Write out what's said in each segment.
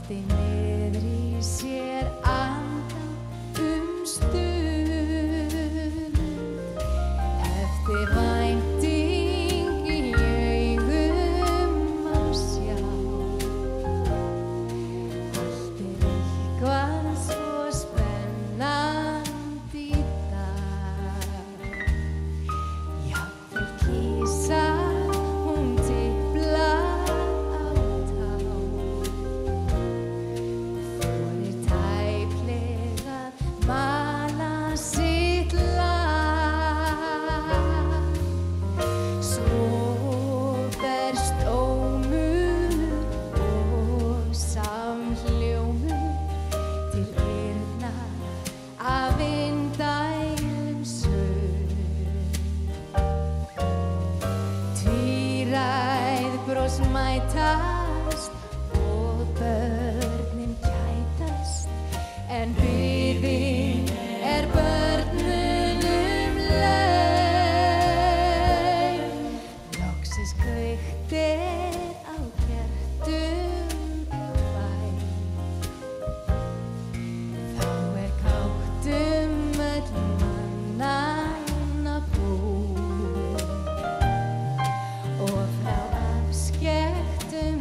haldi niðri sér andann stund. Eftir vænting í augum má sjá. Allt eitthvað svo spennandi í dag. Jafnvel kísa hún tipla á tá. Þorir tæplega að mala sitt lag. Svo berst ómur og samhljómur til eyrna af indælum söng. Tvíræð bros mætast og börnin kætast, en biðin börnunum laun. Loksins kveikt á kertum í bæ. Þá káttum öll mannanna búin, og frá afskekktum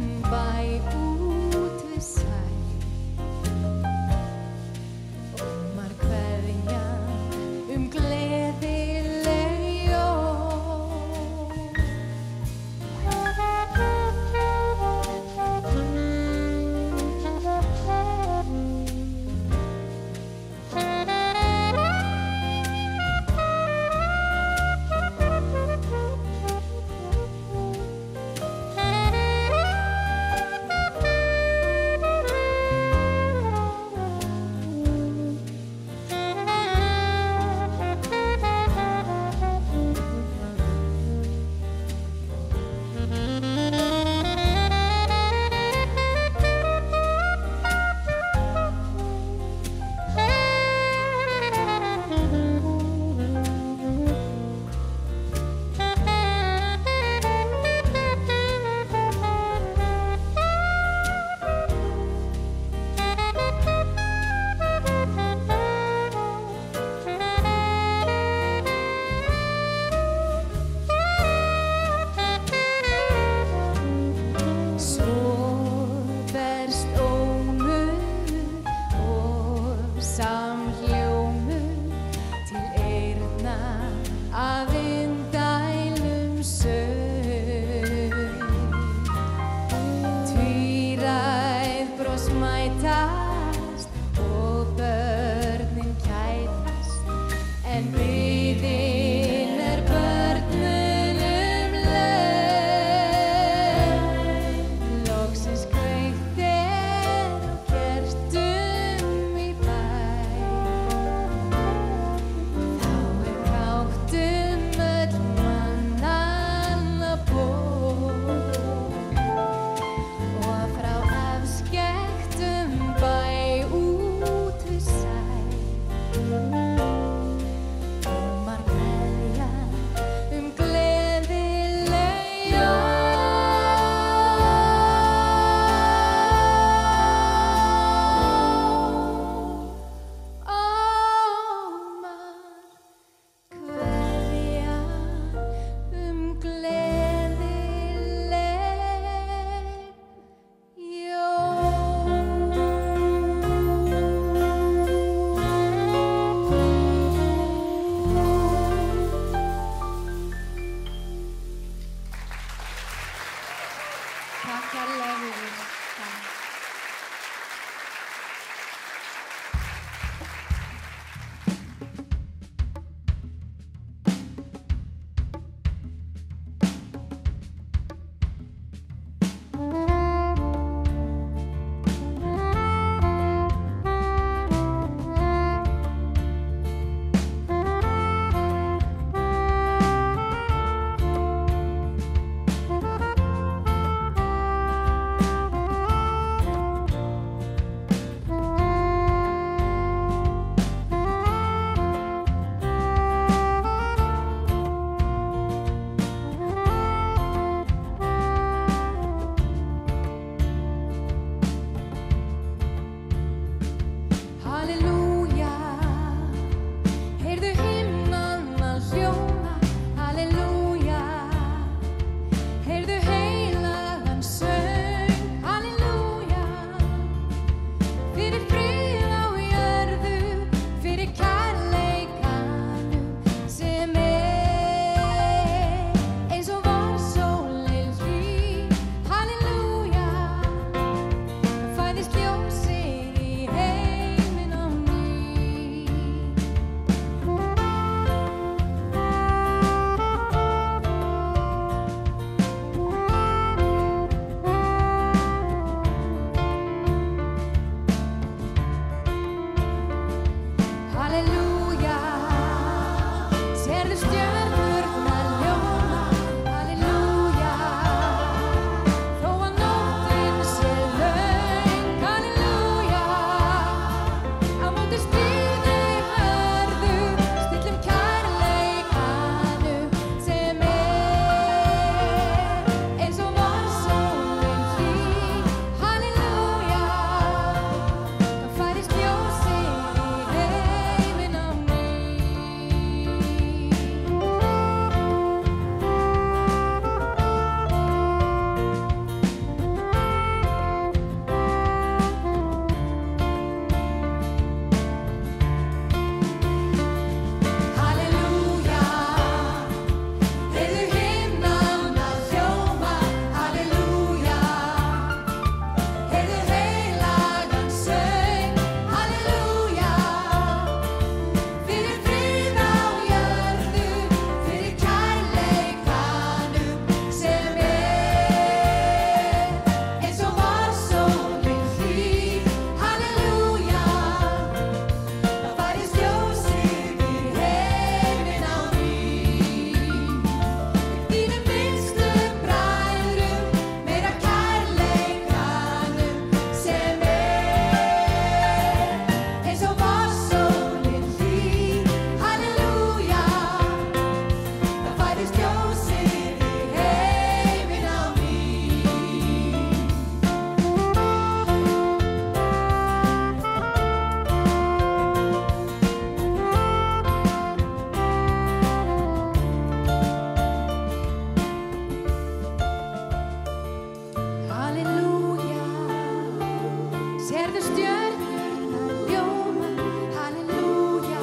Sérðu stjörnurnar ljóma, halleluja.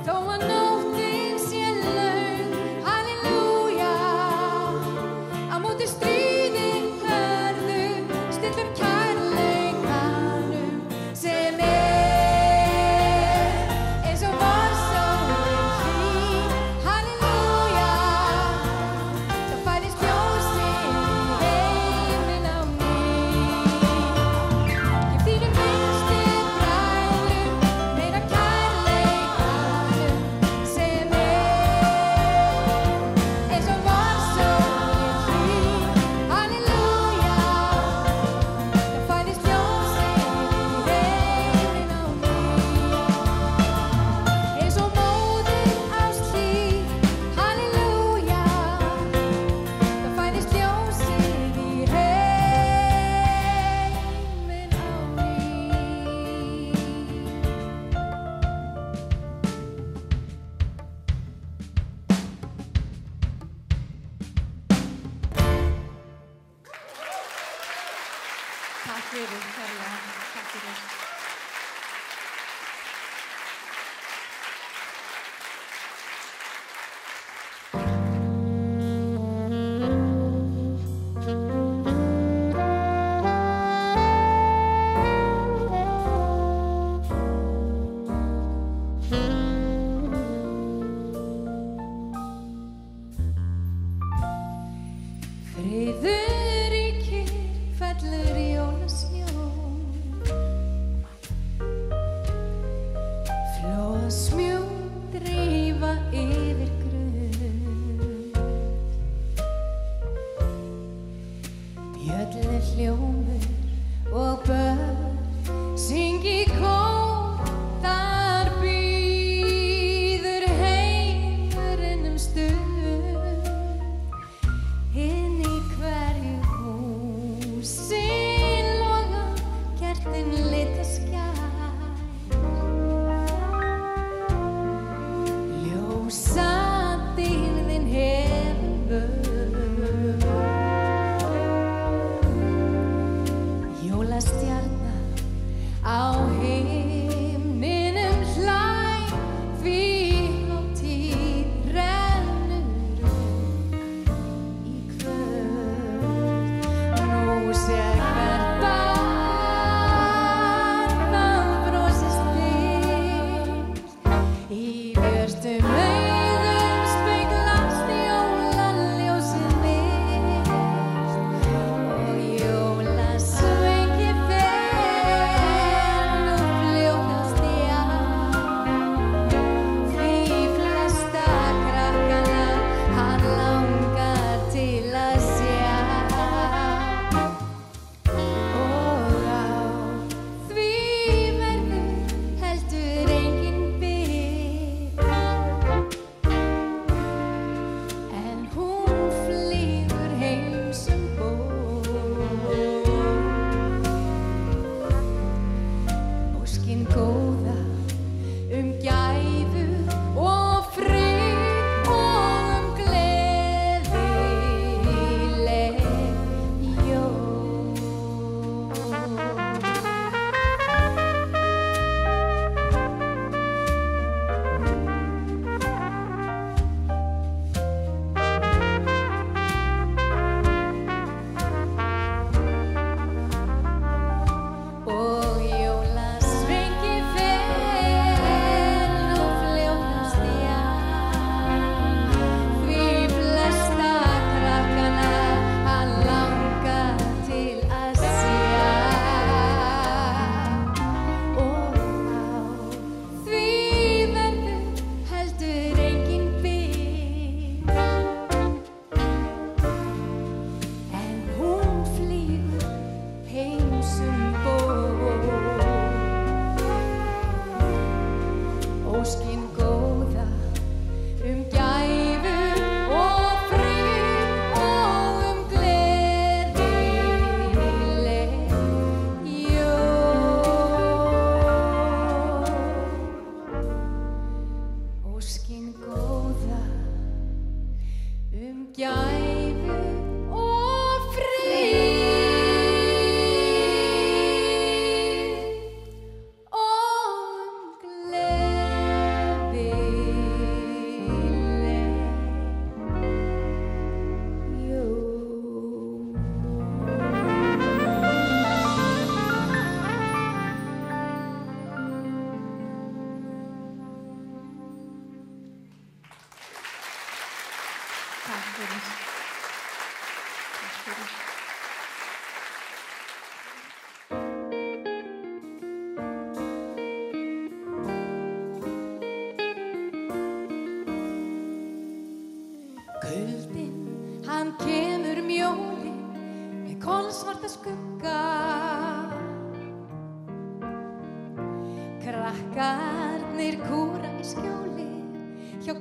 Þó að nóttin sé löng, halleluja. Á móti stríði hörðu, stillum kærleikanum sem eins og var sólin hlý, halleluja. Þá fæðist ljósið í heiminn á ný. Gef þínum minnstu bræðrum meira kærleikanum sem eins og var sólin hlý, halleluja. Þá fæðist ljósið í heiminn á ný. Eins og móðir ást hlýr, halleluja. Þá fæðist ljósið í heiminn á ný. Takk fyrir, kærlega. Takk fyrir. Friður ríkir, fellur jólasnjó. Flóðsmjúk drífa yfir grund. Bjöllur hljómur og börn syngi í kór. Þar bíður heimurinn stund. Inn í hverju húsi loga kertin litaskær. Ljósadýrðin hefur völd. Jólastjarna á himninum hlær, því hátíð rennur í kvöld. Nú sér hvert barn að brosi stillt. Í björtum augum speglast jólaljósið milt. Og jólasveiki fer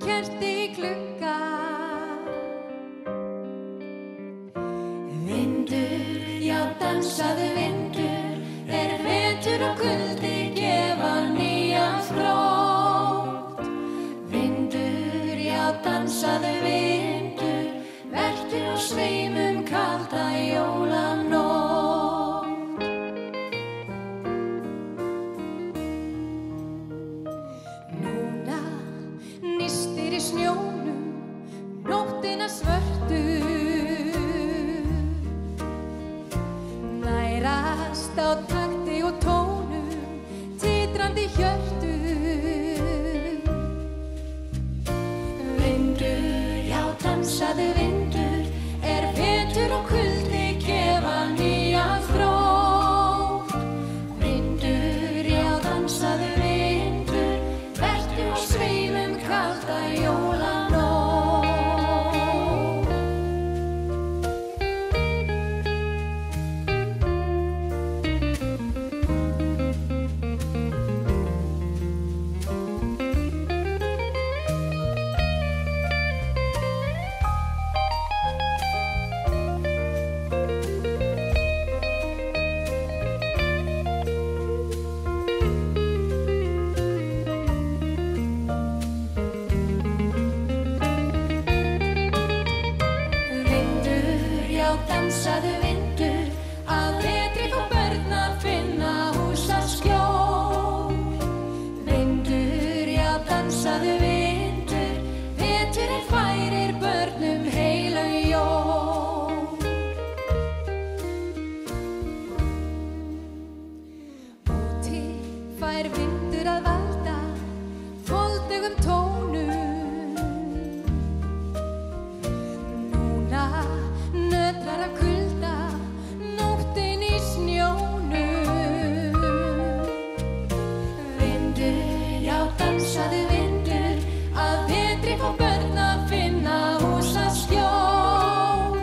kerti í glugga. Vindur, já dansaðu vindur, vetur og kuldi gefa nýjan skrót. Vindur, já dansaðu vindur, vertu á sveimum kalda jólanótt. Núna nystir í snjónum nóttina svörtu, nærast á takti og tónum titrandi hjörtu. Vindur, já dansaðu vindur, vetur og kuldi gefa nýjan skrót. Vindur, já dansaðu vindur, vertu á sveimum kalda jólanótt. Dansaðu vindur, að vetri fá börn að finna húsaskjól. Vindur, já dansaðu vindur, veturinn færir börnum heilög jól. Úti fær vindur að valda foldugum tónum. Núna nötrar af kulda nóttin í snjónum. Vindur, já dansaðu vindur, að vetri fá börn að finna húsaskjól.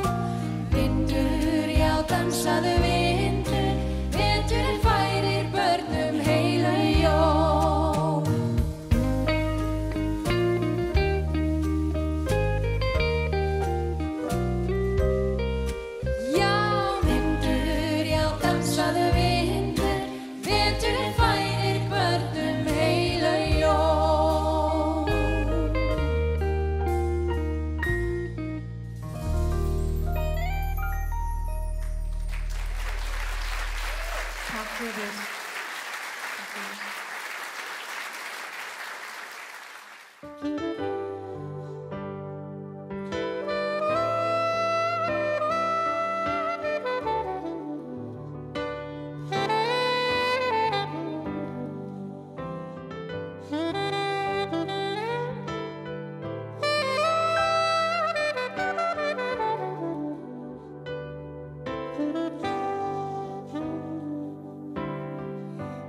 Vindur, já dansaðu vindur, veturinn færir börnum heilög jól. Já, vindur, já dansaðu vindur, veturinn færir börnum heilög jól. Takk fyrir.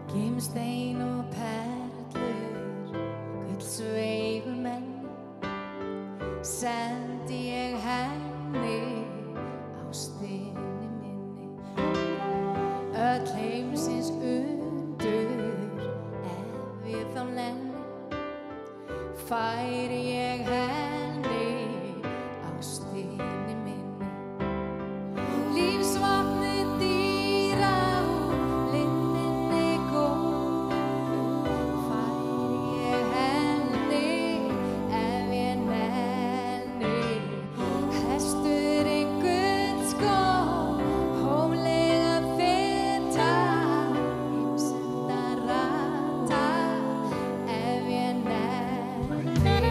Gimstein og perlur, gullsveigumenn, sendi ég henni ástinni minni. Öll heimsins undur, ef ég þá nenni, færi ég henni ástinni minni. Lífsvatnið dýra úr lindinni góðu, færi ég henni ef ég nenni. Hesturinn gullskór, hóflega feta, heimsenda rata ef ég nenni.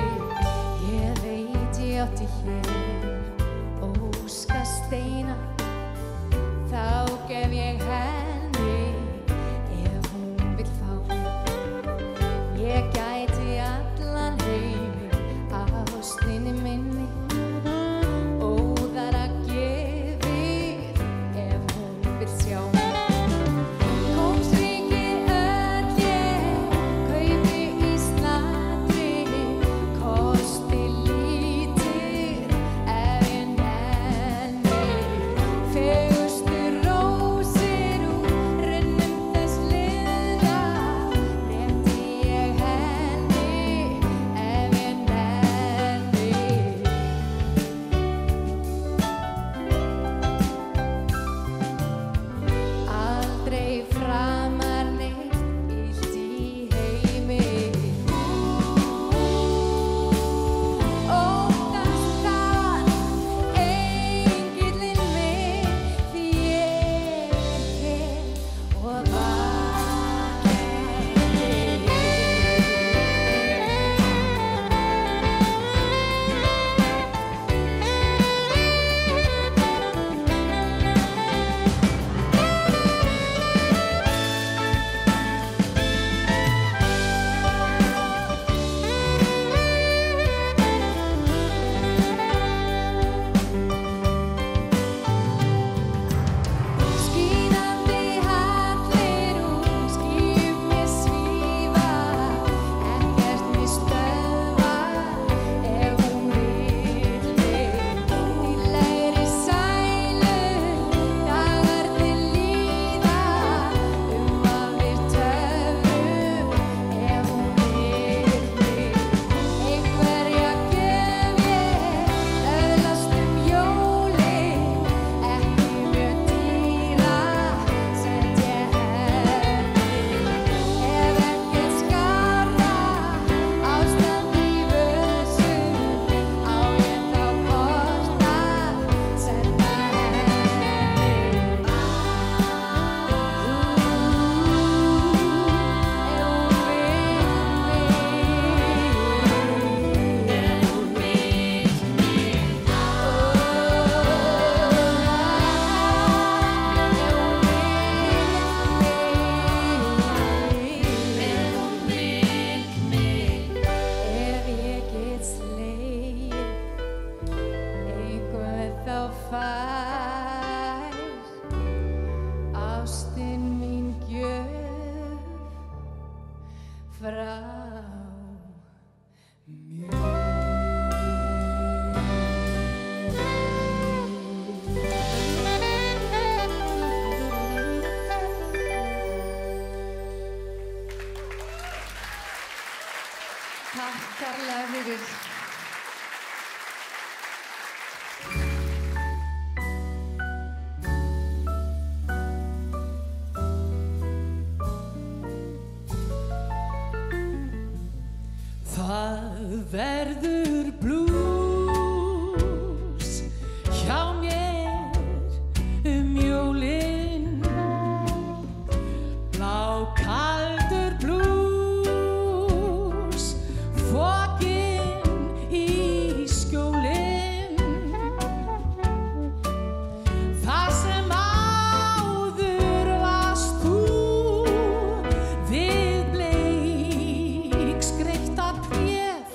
kærlega fyrir. Það verður blues hjá mér jólin, blákaldur blues, fokinn í skjólin. Það sem áður varst þú við bleik skreytta tréð,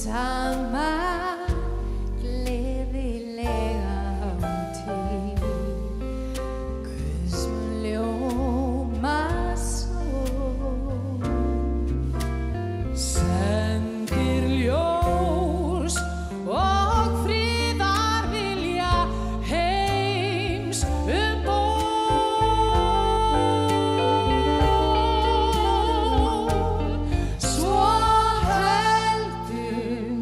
sama gleðilega hátíð Guðs mun ljóma svo Sendir ljós og friðar vilja heims ból. Svo höldum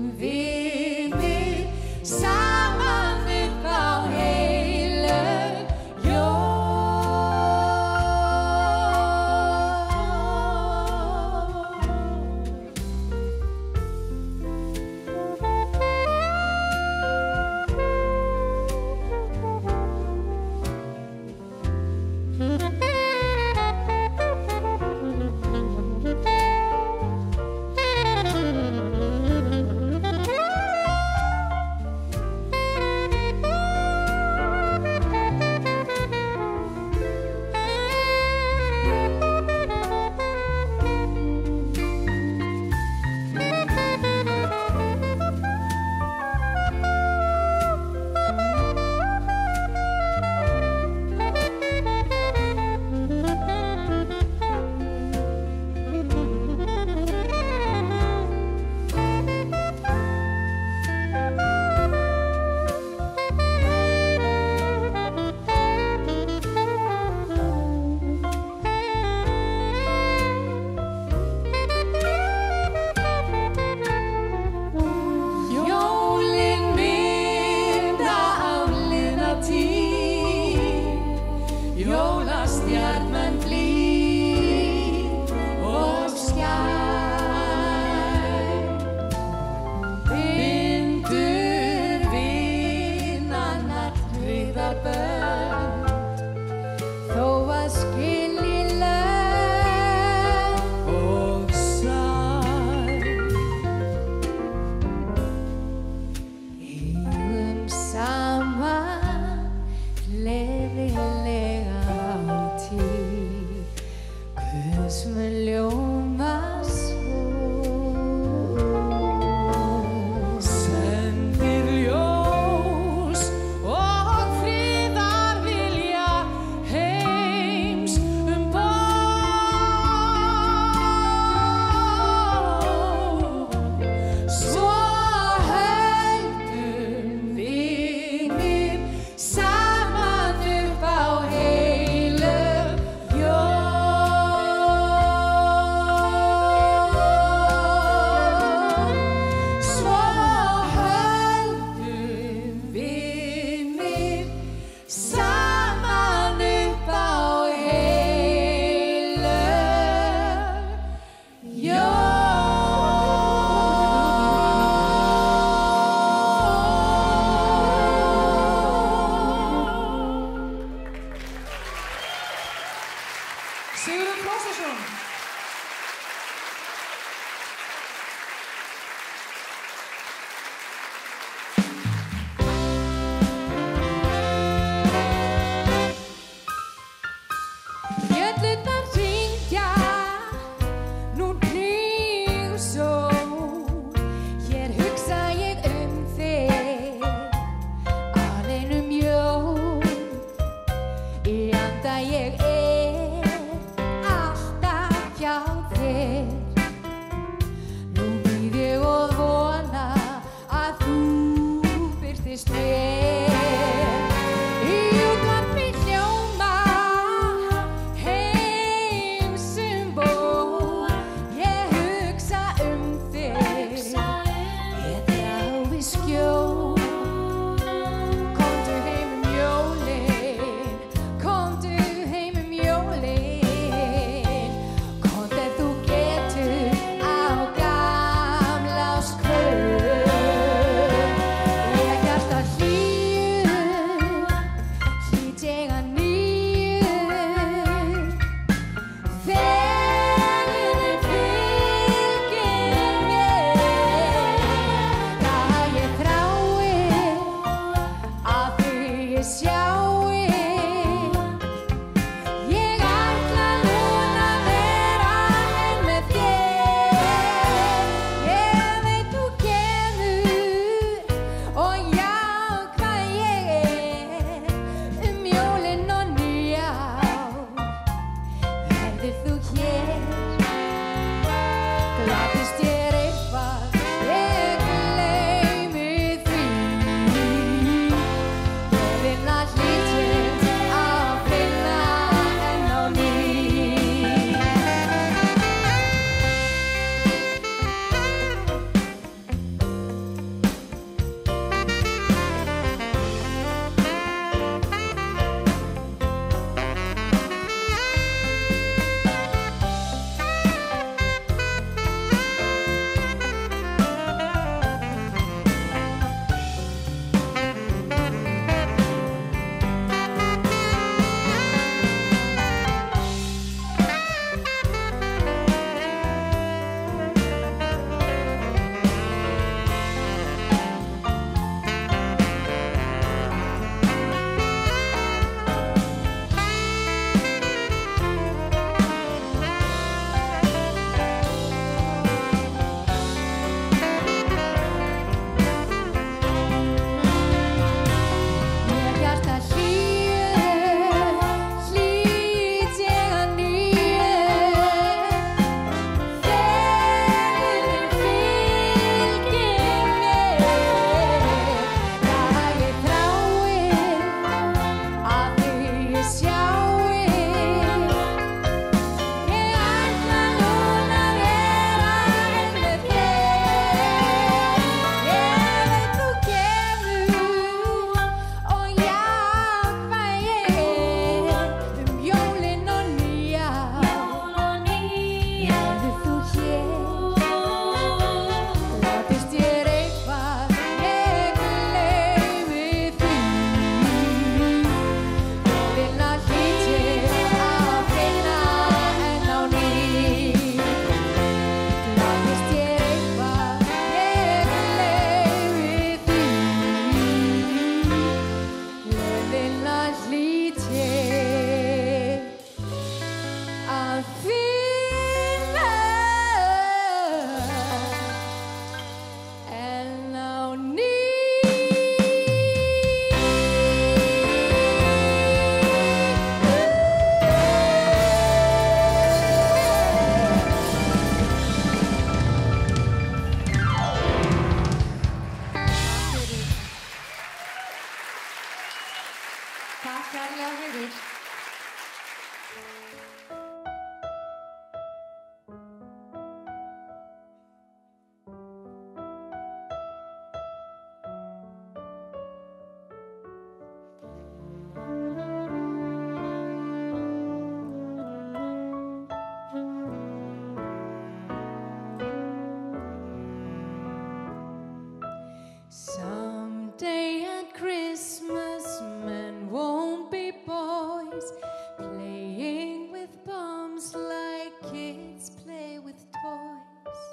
Someday at Christmas, men won't be boys, playing with bombs like kids play with toys.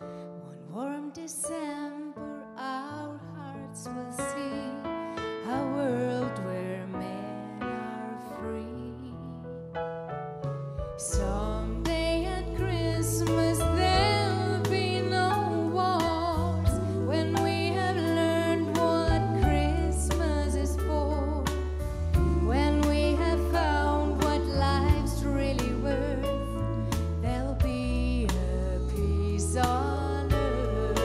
One warm December, our hearts will see a world where men are free. Someday at Christmas, there'll be no wars when we have learned what Christmas is for. When we have found what life's really worth, there'll be a peace on earth.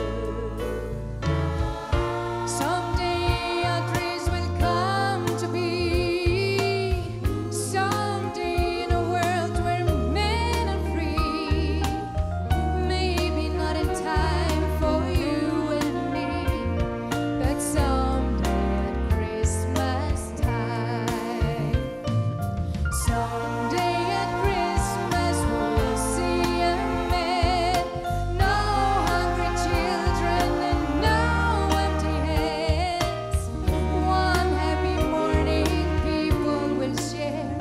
Someday our dreams will come to be. Someday in a world where men are free. Maybe not in time for you and me, but someday at Christmas time. Someday at Christmas we'll see a man, no hungry children and no empty hands. One happy morning people will share,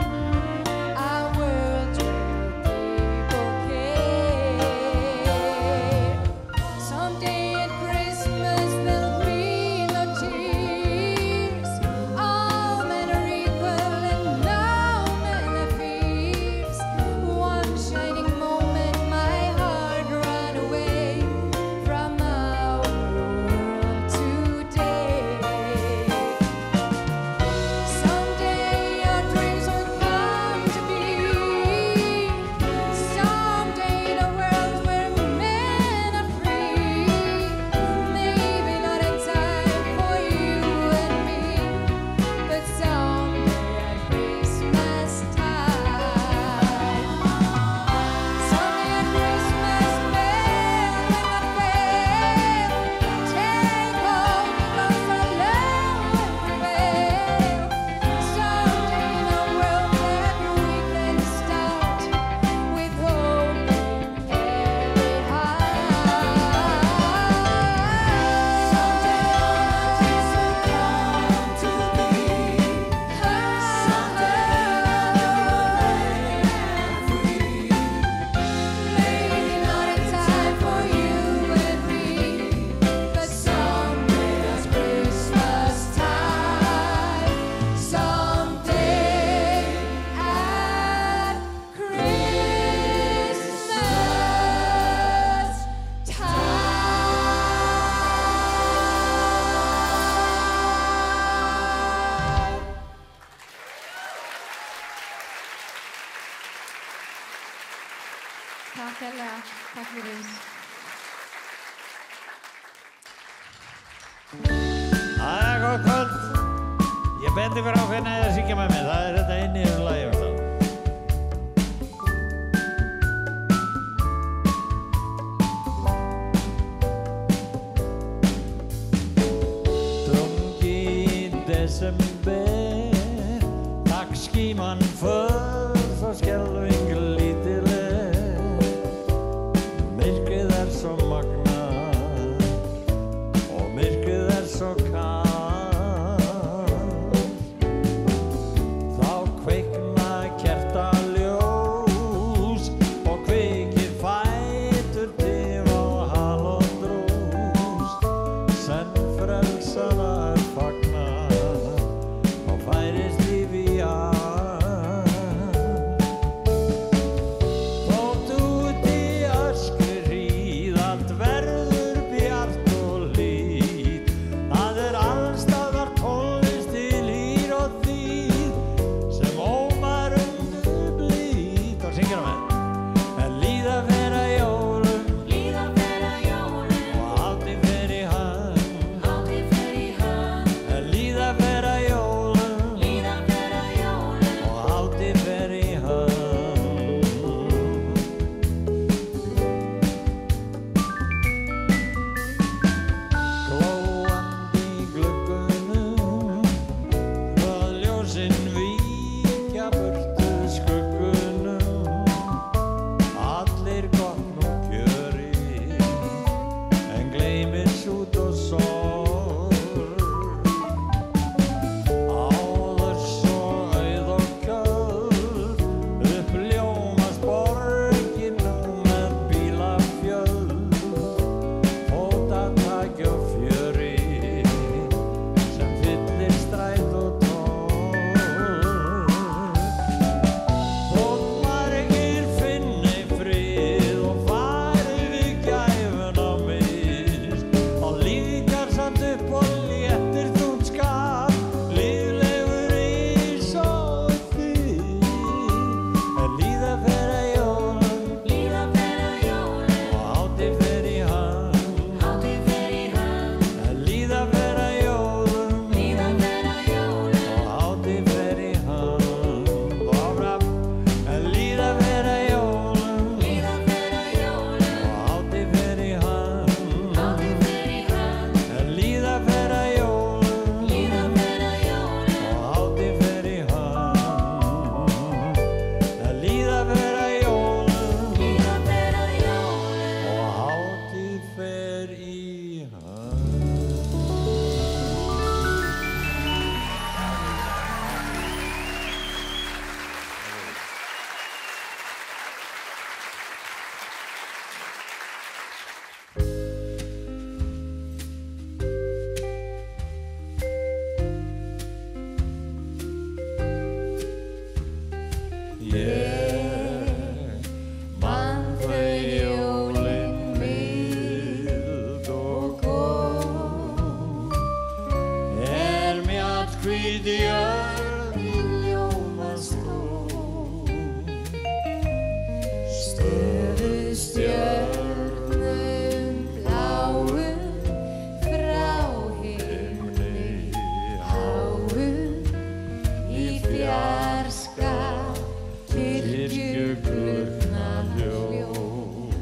a world where people care. Someday at Christmas there'll be no tears. All men are equal and no men are fierce. One shining moment my heart ran away from our world today. Someday our dreams will come to be. Someday in a world where men are free. Maybe not in time for you and me, but someday at Christmas time. Someday at Christmas men will not fail. Take hope because our love will prevail. Someday in a world that we can start with hope in every heart. Someday our dreams will come to be. Someday free. Maybe not in time for you and me, but someday at Christmas time. Someday at Christmas time. Takk hella, takk fyrir. Jæja, gott kvöld. Ég bendi ykkur á hvernig þið syngja með mér. Það er þetta inn í þessu lagi. Drungi í desember, dagskíman för svo skelfing lítileg. Myrkrið er svo magnað og myrkrið er svo kalt. Þá kveikna kertaljós og kveikir fætur tif á hal og drús. Senn frelsara er fagnað og færist líf í allt. Þótt út í öskri hríð allt verður bjart og hlýtt. Það er alls staðar tónlist til hýr og þýð sem ómar blít. Og syngir það með. En líða fer að jólum og hátíð fer í hönd. En mjallhvít jörð í ljómastól. Stöðuð stjörnum bláum frá himni háum í fjarska kirkjuklukna hljóm.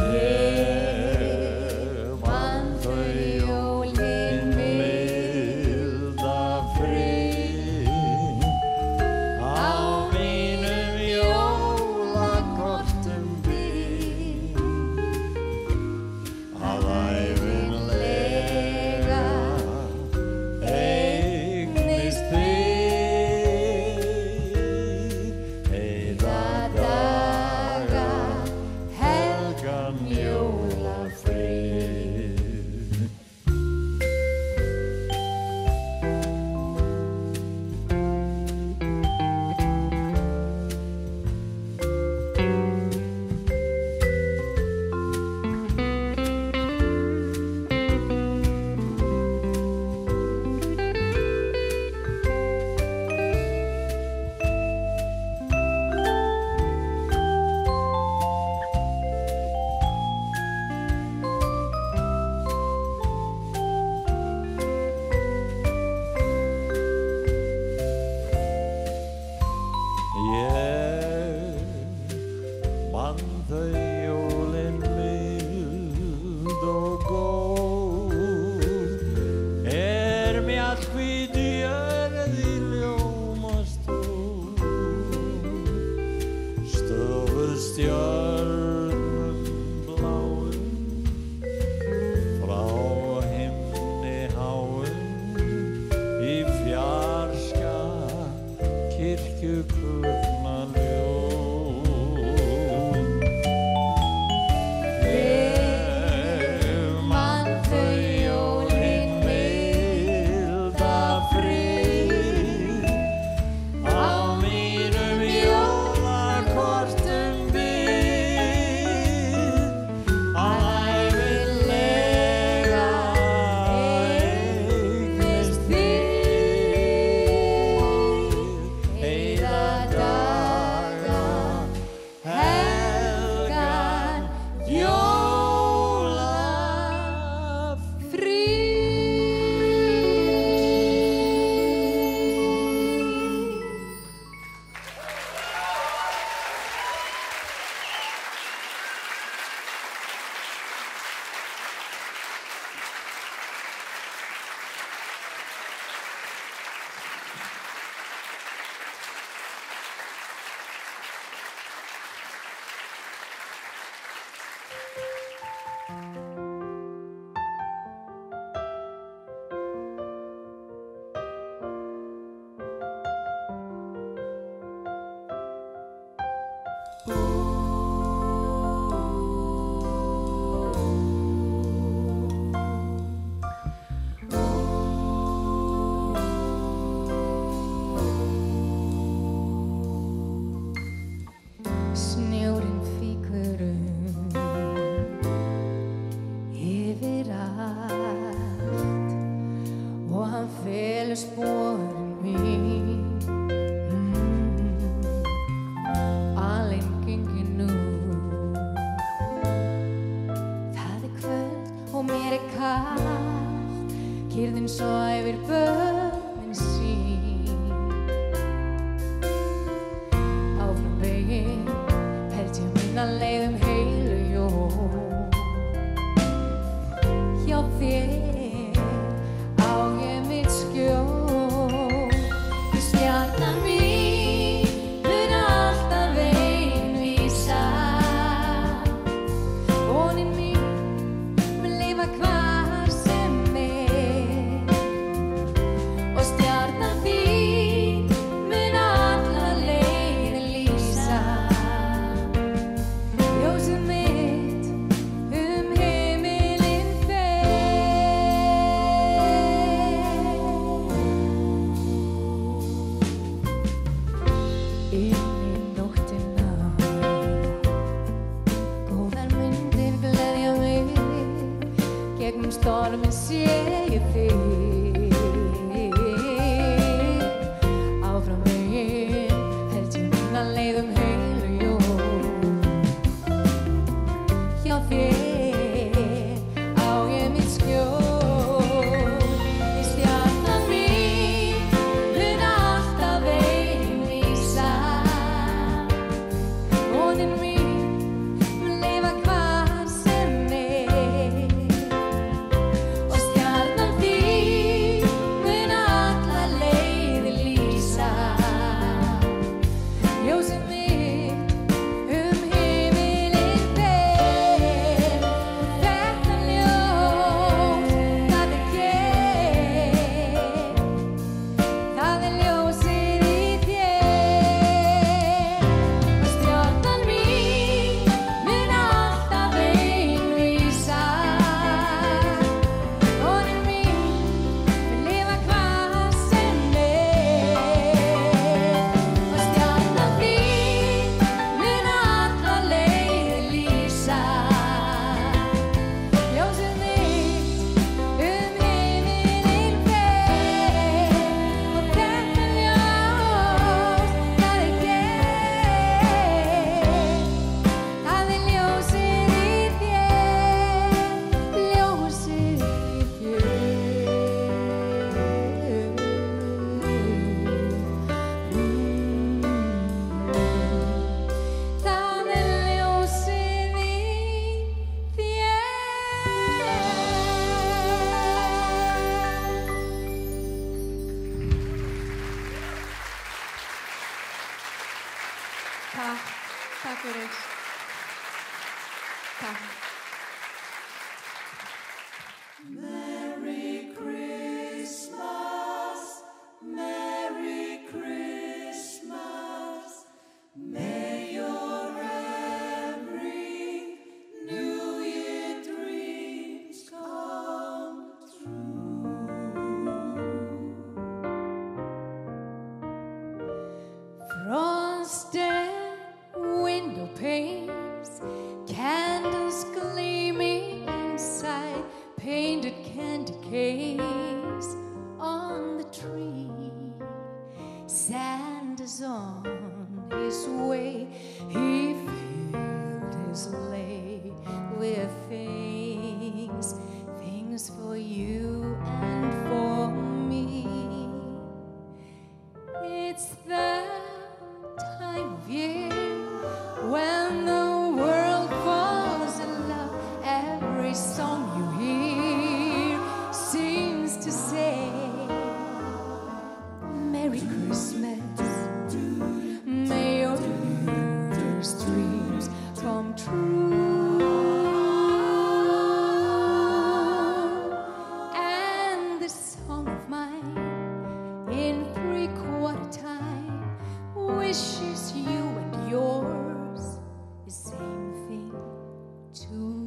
Ég man þau jólin milda frið á mínum jólakortum býr að ævinlega eignist þig heita daga helgan jólafrið. Ég man þau jólin mild og góð mjallhvít jörð í ljómastól. Stöðuð stjörnum bláum frá himni háum í fjarska kirkjuklukna hljóm. Ég man þau jólin milda frið á mínum jólakortum býr að ævinlega eignist þig heita daga helgan jólafrið. Snjórinn fýkur yfir allt og hann felur sporin mín. Alein gengin nú. Það kvöld og mér kalt, kyrrðin svæfir börnin sín. Áfram veginn held ég mína leið heilu jól. Hjá þér á ég mitt skjól. Því stjarnan mín mun alltaf einvísa. Vonin mín mun lifa hvar sem er. the things for you and for me. It's that time of year when the world falls in love. Every song you hear seems to say, Merry Christmas. May your dearest dreams come true. And this song of mine in 3/4 time wishes you and yours the same thing too.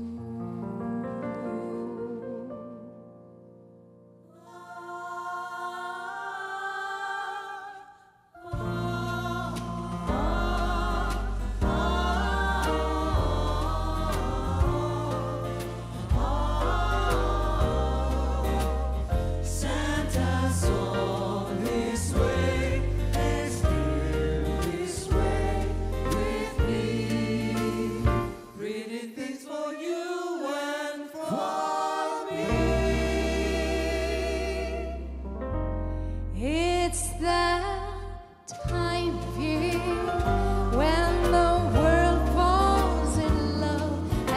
Santa's on his way, and still this way with me, bringing things for you and for me. It's that time of year when the world falls in love.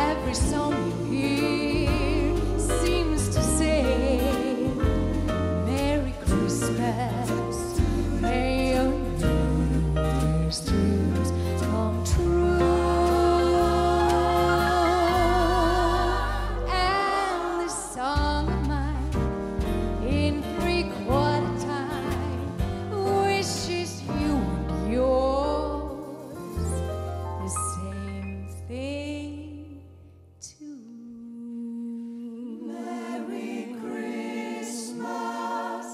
Every song you hear seems to say, Merry Christmas. May your dearest dreams come true. And this song of mine in 3/4 time wishes you and yours the same thing too. Merry Christmas,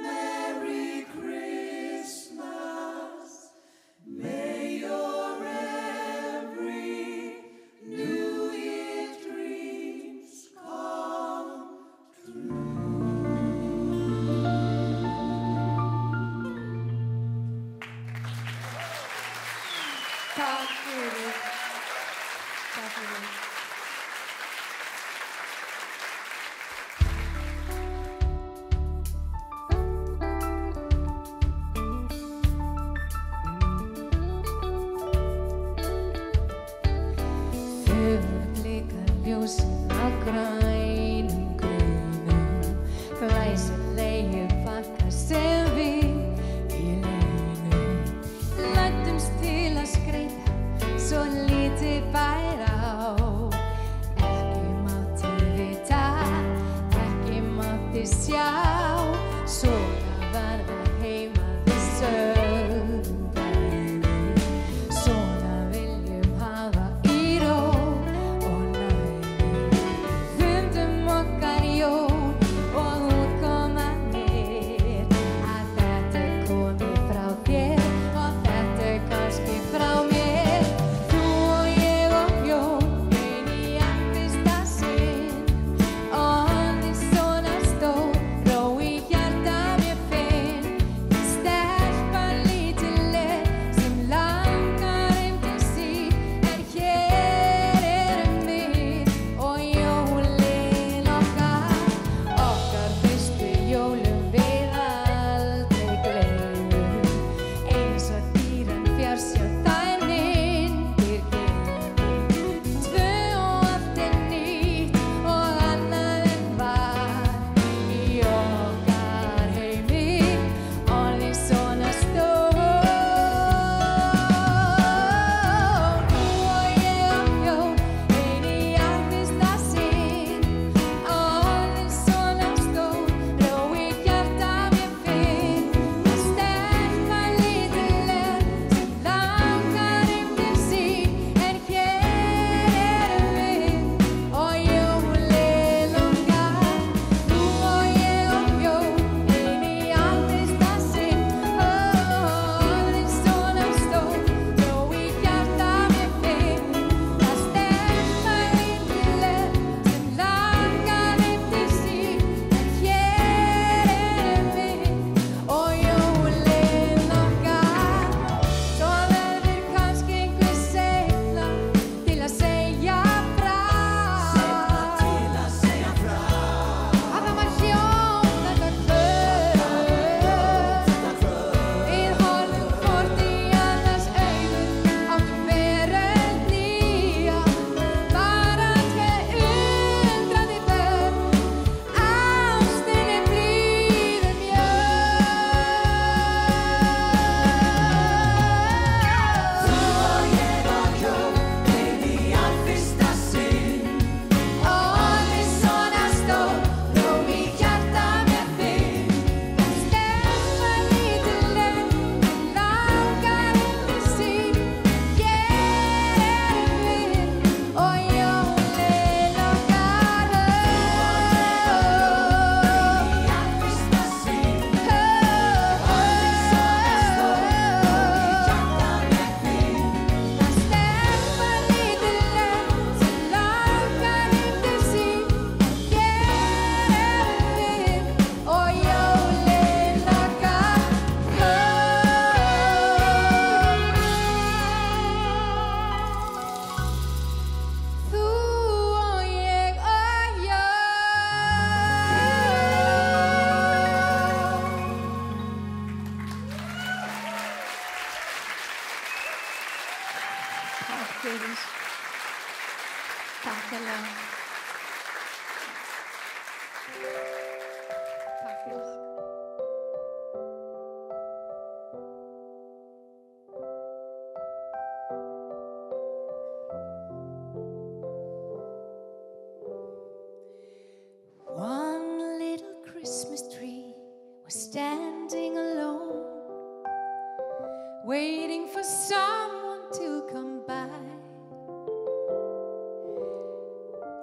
Merry Christmas. May your every New Year dreams come Takk fyrir. Takk fyrir. Þegar blikar ljósin á grænum greinum, glæsilegi bakka sem við í leinum læddumst til að skreyta svo lítið bær á. Ekki mátti vita, ekki mátti sjá, svona var það heima við sögðum bæði. Svona viljum hafa í ró og næði. Fundum okkar jól og útkomanir, að þetta er komið frá þér og þetta er kannski frá mér. Þú og ég og jól inn í fyrsta sinn, og hann er svona stór og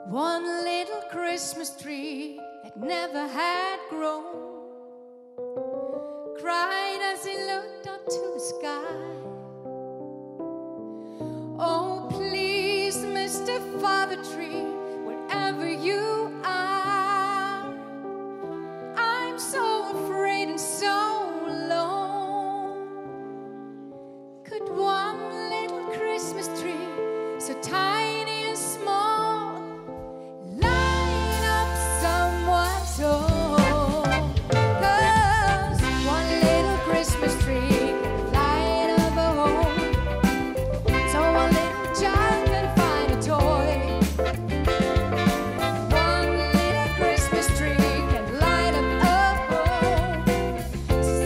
One little Christmas tree that never had grown cried as he looked up to the sky. Oh, please, Mr. Father Tree, wherever you are, I'm so afraid and so alone. Could one little Christmas tree, so tiny and small, light up someone's soul? 'Cause one little Christmas tree can light up a home, so one little child can find a toy. One little Christmas tree can light up a home,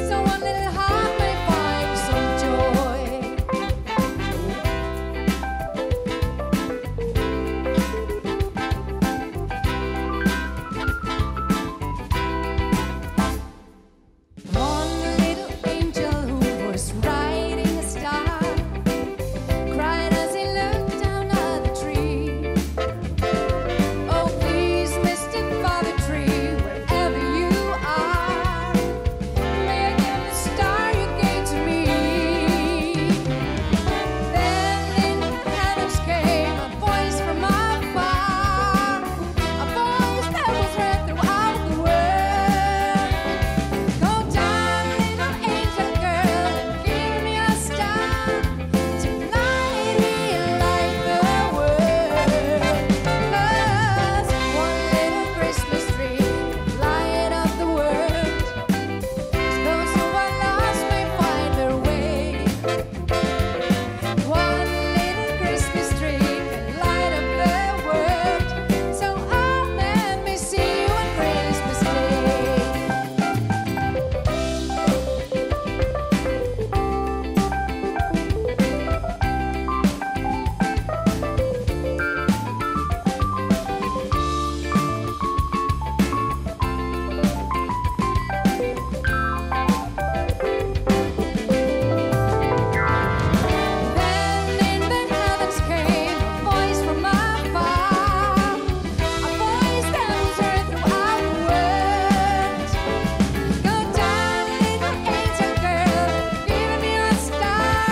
so one little heart may find some joy. One little angel who was riding a star cried as he looked down at the tree. Oh, please, Mr. Father Tree, wherever you are, may I get the star you gave to me. Then in the heavens came a voice from afar, a voice that was heard throughout the world. Go down, little angel girl, and give me a star. Tonight we'll light the world. 'Cause one little Christmas tree can light up the world, so those who are lost may find their way. One little Christmas tree can light up the world, so all men may see you on Christmas Day. Then in the heavens came a voice from afar, a voice that was heard throughout the world. Go down, little angel girl, and give me a star.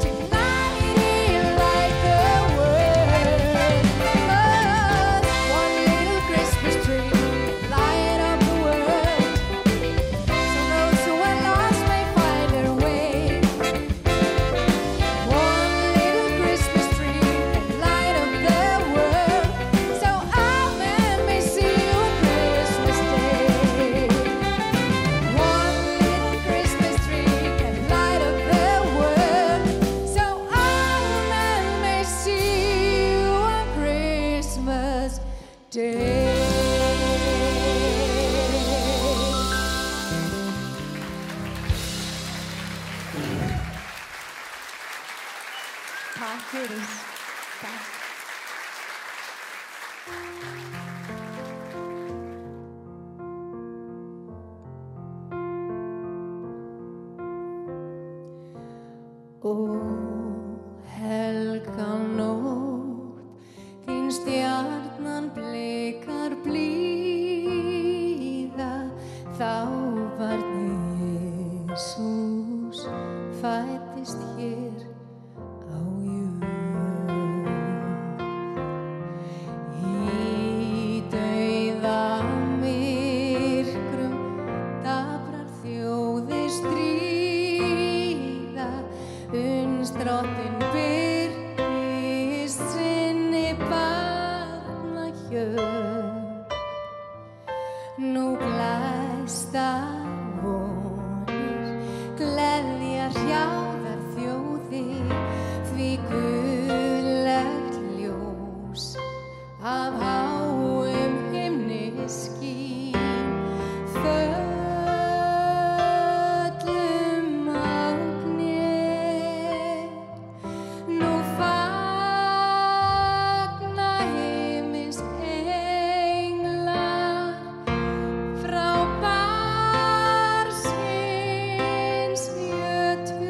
Tonight we'll light the world. 'Cause one little Christmas tree can light up the world, so those who are lost may find their way. One little Christmas tree can light up the world, so all men may see you on Christmas Day. One little Christmas tree can light up the world, so all men may see you on Christmas Day. Takk fyrir. Takk. Ó, helga nótt, þín stjarnan blikar blíða, þá barnið Jesús fæddist hér á jörð. Í dauðamyrkrum daprar þjóðir stríða, uns drottinn birtist sinni barnahjörð. Nú glæstar vonir gleðja hrjáðar þjóðir, því guðlegt ljós af háum himni skín. Föllum á kné, nú fagna himins englar frá barnsins jötu.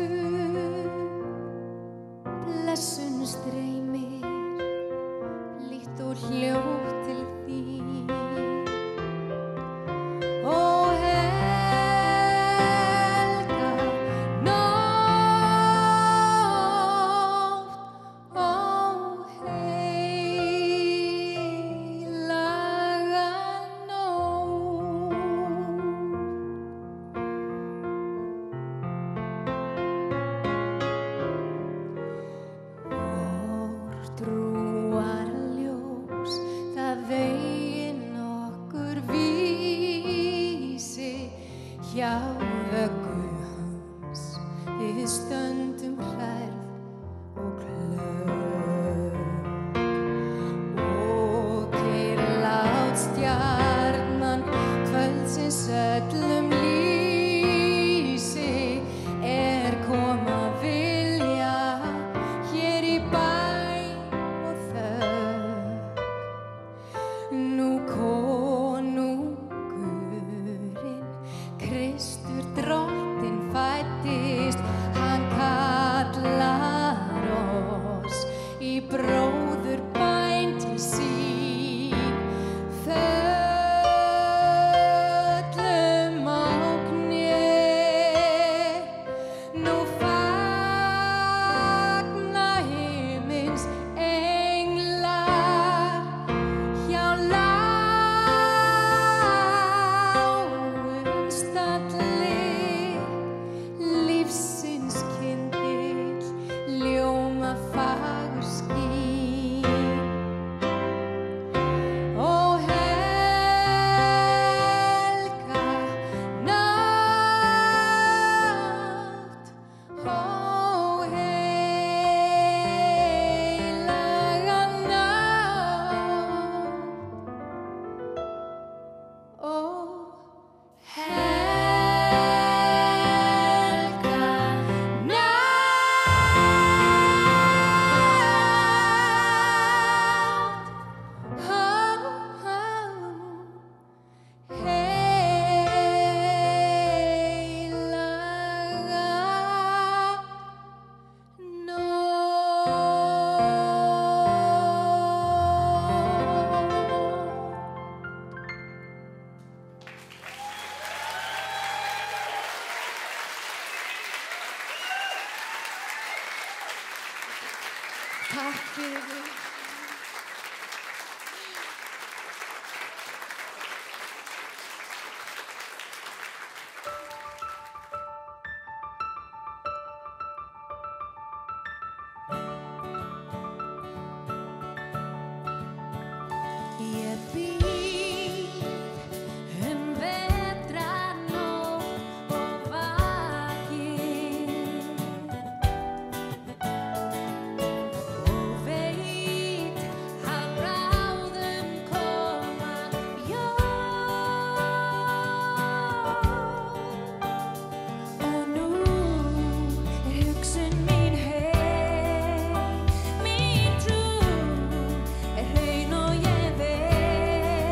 Nú konungurinn Kristur drottinn fæddist, hann kallar oss í bróðurbæn til sín. Föllum á kné, nú fagna himins englar hjá lágum stalli. Lífsins kyndill ljóma fagur skín. Ó helga nátt, ó heilaga nátt, ó helga Takk fyrir. Ég bíð vetrarnótt og vaki og veit að bráðum koma jól. Og nú hugsun mín heim, mín trú hrein og ég veit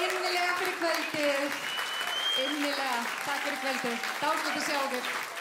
innilega fyrir kvöldið. Innilega. Takk fyrir kvöldið. Dásamlegt að sjá okkur.